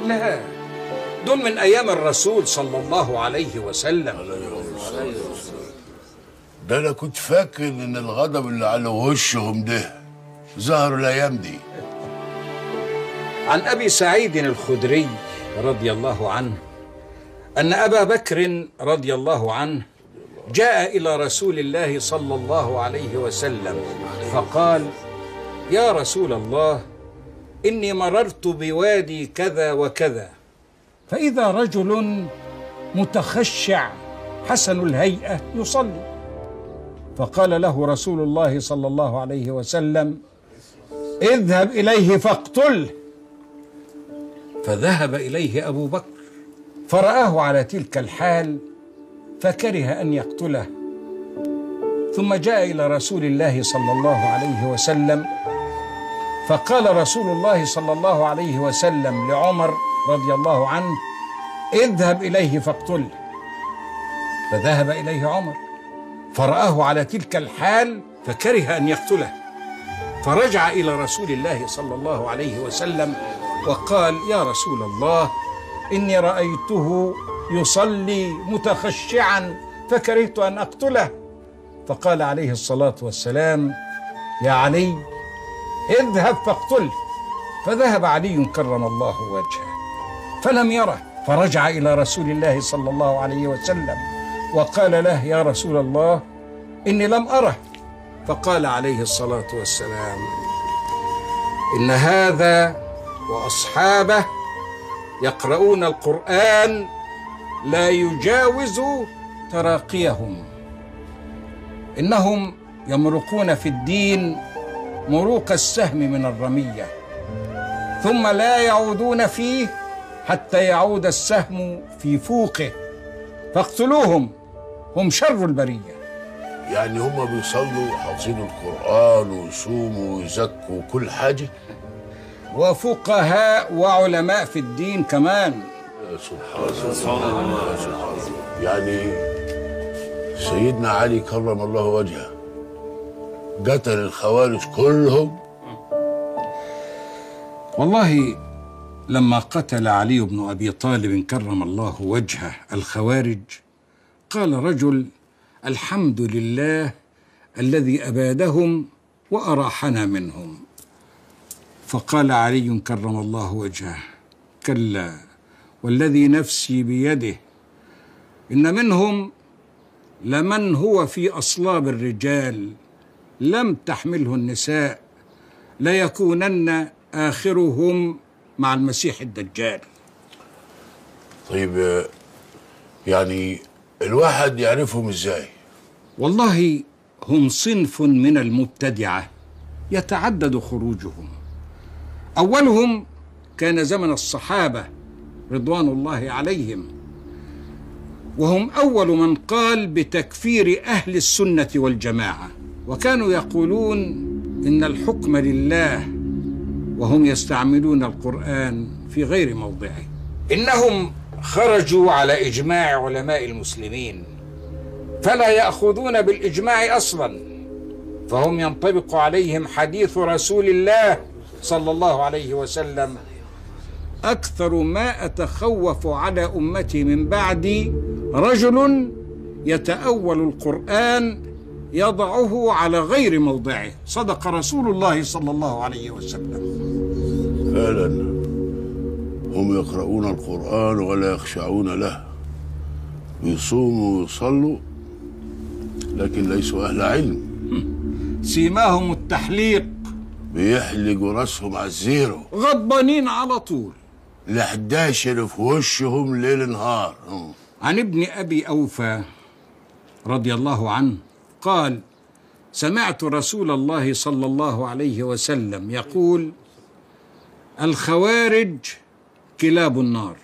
لا، دول من أيام الرسول صلى الله عليه وسلم. ده أنا كنت فاكر إن الغضب اللي على وشهم ده ظهر الأيام دي. عن أبي سعيد الخدري رضي الله عنه أن أبا بكر رضي الله عنه جاء إلى رسول الله صلى الله عليه وسلم فقال: يا رسول الله، إني مررت بوادي كذا وكذا، فإذا رجل متخشع حسن الهيئة يصلي. فقال له رسول الله صلى الله عليه وسلم: اذهب إليه فاقتله. فذهب إليه أبو بكر فرآه على تلك الحال فكره أن يقتله، ثم جاء إلى رسول الله صلى الله عليه وسلم فقال رسول الله صلى الله عليه وسلم لعمر رضي الله عنه: اذهب إليه فاقتله. فذهب إليه عمر فرآه على تلك الحال فكره أن يقتله، فرجع إلى رسول الله صلى الله عليه وسلم وقال: يا رسول الله، إني رأيته يصلي متخشعا فكرهت أن أقتله. فقال عليه الصلاة والسلام: يا علي، اذهب فاقتله. فذهب علي كرم الله وجهه فلم يره، فرجع إلى رسول الله صلى الله عليه وسلم وقال له: يا رسول الله، إني لم أره. فقال عليه الصلاة والسلام: إن هذا وأصحابه يقرؤون القرآن لا يجاوز تراقيهم، إنهم يمرقون في الدين مروق السهم من الرمية، ثم لا يعودون فيه حتى يعود السهم في فوقه، فاقتلوهم، هم شر البرية. يعني هم بيصلوا حافظين القرآن ويصوموا ويزكوا كل حاجة، وفقهاء وعلماء في الدين كمان. سبحان الله. يعني سيدنا علي كرم الله وجهه قتل الخوارج كلهم؟ والله لما قتل علي بن أبي طالب كرم الله وجهه الخوارج قال رجل: الحمد لله الذي أبادهم وأراحنا منهم. فقال علي كرم الله وجهه: كلا، والذي نفسي بيده إن منهم لمن هو في أصلاب الرجال لم تحمله النساء، ليكونن آخرهم مع المسيح الدجال. طيب، يعني الواحد يعرفهم ازاي؟ والله هم صنف من المبتدعة يتعدد خروجهم. أولهم كان زمن الصحابة رضوان الله عليهم، وهم أول من قال بتكفير أهل السنة والجماعة، وكانوا يقولون إن الحكم لله، وهم يستعملون القرآن في غير موضعه. إنهم خرجوا على إجماع علماء المسلمين، فلا يأخذون بالإجماع أصلا، فهم ينطبق عليهم حديث رسول الله صلى الله عليه وسلم: أكثر ما أتخوف على أمتي من بعدي رجل يتأول القرآن يضعه على غير موضعه. صدق رسول الله صلى الله عليه وسلم. فعلا هم يقرؤون القرآن ولا يخشعون له، ويصوموا ويصلوا لكن ليسوا أهل علم. سيماهم التحليق، بيحلقوا راسهم على الزيرو، غضبانين على طول، ال11 في وشهم ليل نهار. عن ابن أبي أوفى رضي الله عنه قال: سمعت رسول الله صلى الله عليه وسلم يقول: الخوارج كلاب النار.